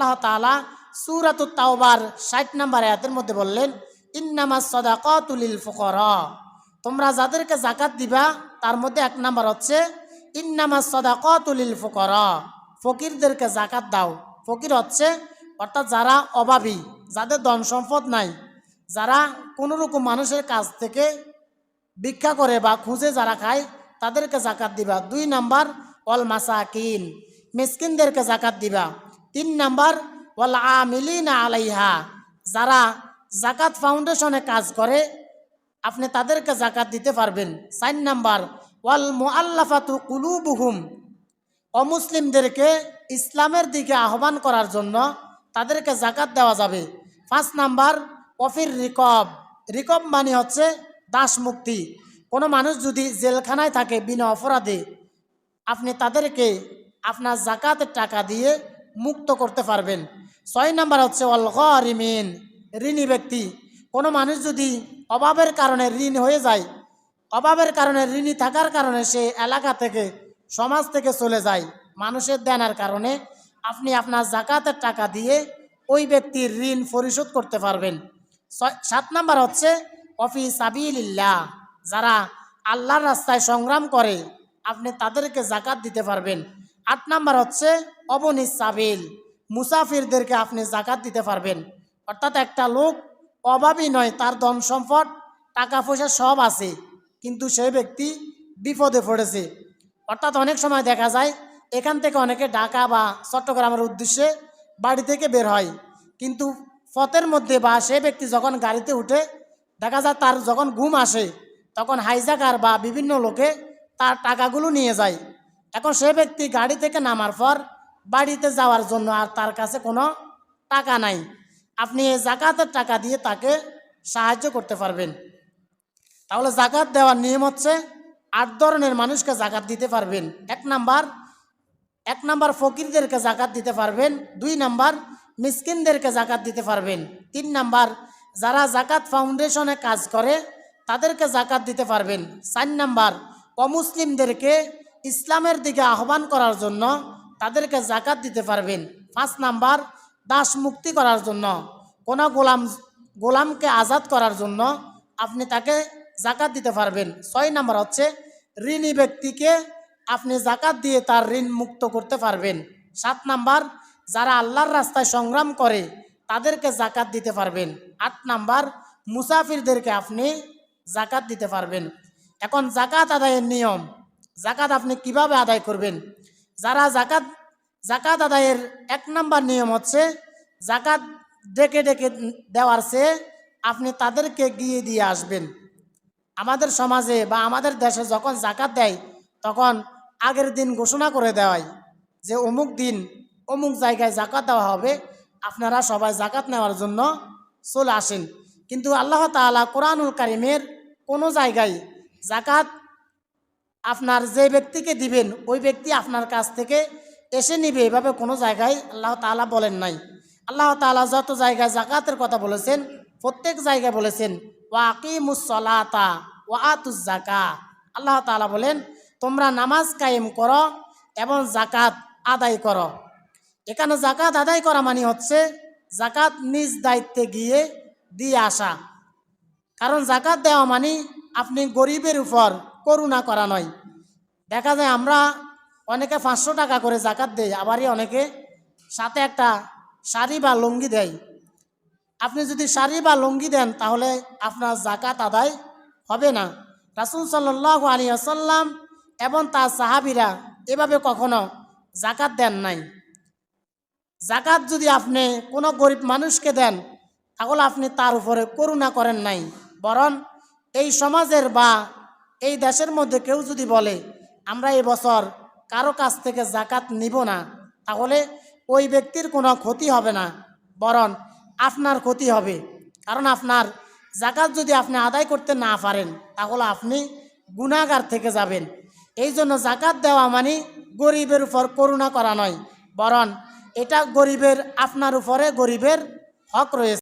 আল্লাহ তাআলা সূরাতুত তাওবার 60 নম্বর আয়াতের মধ্যে বললেন, ইন্নামাস সাদাকাতু লিল ফুকারা, তোমরা যাদেরকে যাকাত দিবা তার মধ্যে 1 নাম্বার হচ্ছে ইন্নামাস সাদাকাতু লিল ফুকারা, ফকিরদেরকে যাকাত দাও। ফকির হচ্ছে অর্থাৎ যারা অভাবী, যাদের ধন সম্পদ নাই, যারা কোনো রকম মানুষের কাছ থেকে ভিক্ষা করে বা খুঁজে যারা খায়, তাদেরকে যাকাত দিবা। 2 নাম্বার ওয়াল মাসাকিন, মিসকিনদেরকে যাকাত দিবা। 3 নাম্বার ওয়াল আমিলিনা আলাইহা, যারা যাকাত ফাউন্ডেশনে কাজ করে আপনি তাদেরকে যাকাত দিতে পারবেন। 4 নাম্বার ওয়াল মুআল্লাফাতু কুলুবুহুম, অমুসলিমদেরকে ইসলামের দিকে আহ্বান করার জন্য তাদেরকে যাকাত দেওয়া যাবে। 5 নাম্বার অফির রিকব, রিকব মানে হচ্ছে দাস মুক্তি। কোনো মানুষ যদি জেলখানায় থাকে বিনা অপরাধে, আপনি তাদেরকে আপনার যাকাতের টাকা দিয়ে মুক্ত করতে পারবেন। 6 নাম্বার হচ্ছে ওয়াল গারিমিন, ঋণী ব্যক্তি। কোনো মানুষ যদি অভাবের কারণে ঋণ হয়ে যায়, অভাবের কারণে ঋণী থাকার কারণে সে এলাকা থেকে সমাজ থেকে চলে যায়, মানুষের দেনার কারণে আপনি আপনার যাকাতের টাকা দিয়ে ওই ব্যক্তির ঋণ পরিশোধ করতে পারবেন। 7 নাম্বার হচ্ছে অফি সাবিলিল্লাহ, যারা আল্লাহর রাস্তায় সংগ্রাম করে আপনি তাদেরকে যাকাত দিতে পারবেন। 8 নাম্বার হচ্ছে অবনিস সাবিল, মুসাফিরদেরকে আপনি যাকাত দিতে পারবেন। অর্থাৎ একটা লোক অভাবী নয়, তার ধন সম্পদ টাকা পয়সা সব আছে, কিন্তু সেই ব্যক্তি বিপদে পড়েছে। অর্থাৎ অনেক সময় দেখা যায় এখান থেকে অনেকে ঢাকা বা চট্টগ্রামের উদ্দেশ্যে বাড়ি থেকে বের হয়, কিন্তু পথের মধ্যে বা সেই ব্যক্তি যখন গাড়িতে উঠে দেখা যায় তার যখন ঘুম আসে তখন হাইজাকার বা বিভিন্ন লোকে তার টাকাগুলো নিয়ে যায়। এখন সে ব্যক্তি গাড়ি থেকে নামার পর বাড়িতে যাওয়ার জন্য আর তার কাছে কোনো টাকা নাই, আপনি এই যাকাতের টাকা দিয়ে তাকে সাহায্য করতে পারবেন। তাহলে যাকাত দেওয়ার নিয়ম হচ্ছে 8 ধরনের মানুষকে যাকাত দিতে পারবেন। 1 নাম্বার ফকিরদেরকে যাকাত দিতে পারবেন। 2 নাম্বার মিসকিনদেরকে যাকাত দিতে পারবেন। 3 নাম্বার যারা যাকাত ফাউন্ডেশনে কাজ করে তাদেরকে যাকাত দিতে পারবেন। 4 নাম্বার অমুসলিমদেরকে ইসলামের দিকে আহ্বান করার জন্য তাদেরকে যাকাত দিতে পারবেন। 5 নাম্বার দাস মুক্তি করার জন্য, কোনো গোলামকে আজাদ করার জন্য আপনি তাকে যাকাত দিতে পারবেন। 6 নাম্বার হচ্ছে ঋণী ব্যক্তিকে আপনি যাকাত দিয়ে তার ঋণ মুক্ত করতে পারবেন। 7 নাম্বার যারা আল্লাহর রাস্তায় সংগ্রাম করে তাদেরকে যাকাত দিতে পারবেন। 8 নাম্বার মুসাফিরদেরকে আপনি যাকাত দিতে পারবেন। এখন যাকাত আদায়ের নিয়ম, যাকাত আপনি কিভাবে আদায় করবেন? যারা যাকাত আদায়ের 1 নাম্বার নিয়ম হচ্ছে যাকাত ডেকে ডেকে দেওয়ার চেয়ে আপনি তাদেরকে গিয়ে দিয়ে আসবেন। আমাদের সমাজে বা আমাদের দেশে যখন যাকাত দেয় তখন আগের দিন ঘোষণা করে দেওয়ায় যে অমুক দিন অমুক জায়গায় যাকাত দেওয়া হবে, আপনারা সবাই যাকাত নেওয়ার জন্য চলে আসেন। কিন্তু আল্লাহ তাআলা কোরআনুল কারিমের কোনো জায়গায় যাকাত আপনার যে ব্যক্তিকে দিবেন ওই ব্যক্তি আপনার কাছ থেকে এসে নিবে এভাবে কোনো জায়গায় আল্লাহ তাআলা বলেন নাই। আল্লাহ তাআলা যত জায়গায় যাকাতের কথা বলেছেন প্রত্যেক জায়গায় বলেছেন ওয়া আকিমুস সালাতা ওয়া আতুজ যাকাত। আল্লাহ তাআলা বলেন তোমরা নামাজ কায়েম করো এবং যাকাত আদায় করো। এখানে যাকাত আদায় করা মানে হচ্ছে যাকাত নিজ দায়িত্বে গিয়ে দিয়ে আসা। কারণ যাকাত দেওয়া মানে আপনি গরিবের উপর করুণা করা নয়। দেখা যায় আমরা অনেকে 500 টাকা করে যাকাত দেয়, আবারই অনেকে সাথে একটা শাড়ি বা লুঙ্গি দেয়। আপনি যদি শাড়ি বা লুঙ্গি দেন তাহলে আপনার যাকাত আদায় হবে না। রাসূল সাল্লাল্লাহু আলাইহি ওয়াসাল্লাম এবং তার সাহাবীরা এভাবে কখনো যাকাত দেন নাই। যাকাত যদি আপনি কোনো গরিব মানুষকে দেন তাহলে আপনি তার উপরে করুণা করেন নাই, বরং এই সমাজের বা এই দেশের মধ্যে কেউ যদি বলে আমরা এই বছর কারো কাছ থেকে যাকাত নিব না, তাহলে ওই ব্যক্তির কোনো ক্ষতি হবে না, বরং আপনার ক্ষতি হবে। কারণ আপনার যাকাত যদি আপনি আদায় করতে না পারেন তাহলে আপনি গুনাহগার থেকে যাবেন। এই জন্য যাকাত দেওয়া মানে গরিবের উপর করুণা করা নয়, বরং এটা গরিবের আপনার উপরে গরিবের হক রয়েছে।